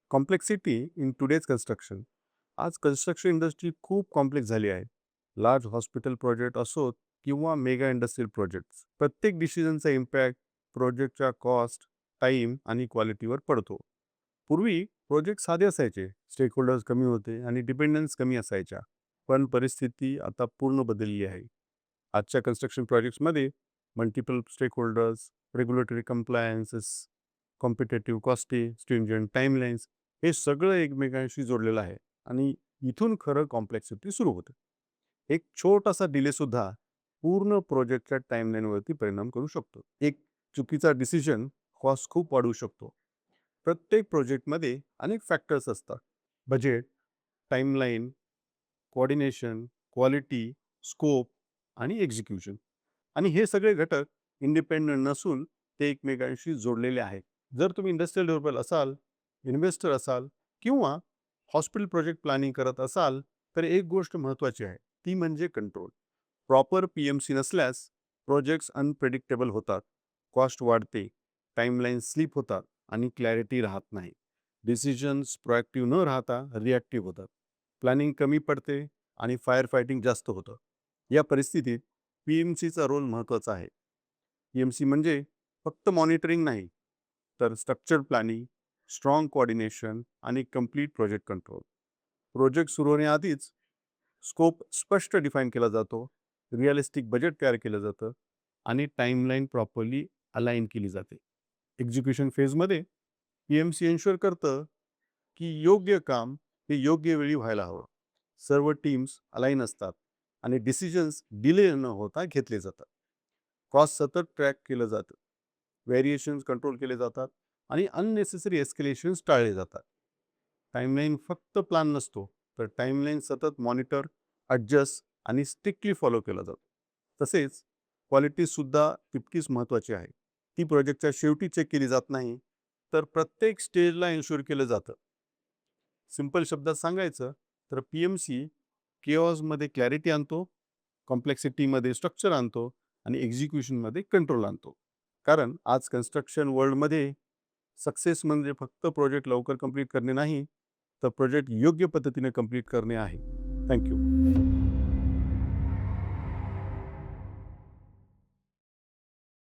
Complexity in today's construction. आज construction industry खूप complex झाली आहे. लार्ज हॉस्पिटल प्रोजेक्ट असोत किंवा मेगा इंडस्ट्रियल प्रोजेक्ट्स, प्रत्येक डिसिजनचा इम्पॅक्ट प्रोजेक्टच्या कॉस्ट, टाईम आणि क्वालिटीवर पडतो. पूर्वी प्रोजेक्ट साधे असायचे, स्टेक होल्डर्स कमी होते आणि डिपेंडन्स कमी असायच्या. पण परिस्थिती आता पूर्ण बदलली आहे. आजच्या कन्स्ट्रक्शन प्रोजेक्ट्समध्ये multiple stakeholders, regulatory compliances, competitive costing, stringent timelines, हे सगळं एकमेकांशी जोडलेलं आहे आणि इथून खरं कॉम्प्लेक्सिटी सुरू होते. एक छोटासा डिले सुद्धा पूर्ण प्रोजेक्टच्या टाईमलाईनवरती परिणाम करू शकतो. एक चुकीचा डिसिजन कॉस्ट खूप वाढवू शकतो. प्रत्येक प्रोजेक्टमध्ये अनेक फॅक्टर्स असतात. Budget, timeline, coordination, quality, scope आणि एक्झिक्युशन. आणि हे सगळे घटक इंडिपेंडंट नसून ते एकमेकांशी जोडलेले आहेत. जर तुम्ही इंडस्ट्रियल डेव्हलपर असाल, इन्व्हेस्टर असाल किंवा हॉस्पिटल प्रोजेक्ट प्लॅनिंग करत असाल, तर एक गोष्ट महत्त्वाची आहे, ती म्हणजे कंट्रोल. प्रॉपर पी-एम-सी नसल्यास प्रोजेक्ट्स अनप्रेडिक्टेबल होतात, कॉस्ट वाढते, टाईमलाईन स्लिप होतात आणि क्लॅरिटी राहत नाही. डिसिजन्स प्रोॲक्टिव्ह न राहता रिॲक्टिव्ह होतात. प्लॅनिंग कमी पडते आणि फायर फायटिंग जास्त होतं. या परिस्थितीत पी-एम-सीचा रोल महत्त्वाचा आहे. पी-एम-सी म्हणजे फक्त मॉनिटरिंग नाही, तर स्ट्रक्चर प्लॅनिंग, स्ट्रॉंग कोऑर्डिनेशन आणि कंप्लीट प्रोजेक्ट कंट्रोल. प्रोजेक्ट सुरू होण्याआधीच स्कोप स्पष्ट डिफाईन केला जातो, रिअलिस्टिक बजेट तयार केलं जातं आणि टाईमलाईन प्रॉपरली अलाइन केली जाते. एक्झिक्युशन फेजमध्ये पी-एम-सी एन्शुअर करतं की योग्य काम हे योग्य वेळी व्हायला हवं. सर्व टीम्स अलाइन असतात आणि डिसिजन्स डिले न होता घेतले जातात. कॉस्ट सतत ट्रॅक केलं जातं. व्हेरिएशन्स कंट्रोल केले जातात आणि अननेसेसरी एस्केलेशन्स टाळले जातात. टाईमलाईन फक्त प्लॅन नसतो, तर टाईमलाईन सतत मॉनिटर, ॲडजस्ट आणि स्ट्रिक्टली फॉलो केला जातो. तसेच क्वालिटीसुद्धा तितकीच महत्त्वाची आहे. ती प्रोजेक्टच्या शेवटी चेक केली जात नाही, तर प्रत्येक स्टेजला एन्शुअर केलं जातं. सिंपल शब्दात सांगायचं तर पी-एम-सी केऑसमध्ये क्लॅरिटी आणतो, कॉम्प्लेक्सिटीमध्ये स्ट्रक्चर आणतो आणि एक्झिक्युशनमध्ये कंट्रोल आणतो. कारण आज कन्स्ट्रक्शन वर्ल्डमध्ये सक्सेस म्हणजे फक्त प्रोजेक्ट लवकर कंप्लीट करणे नाही, तर प्रोजेक्ट योग्य पद्धतीने कंप्लीट करणे आहे. Thank you.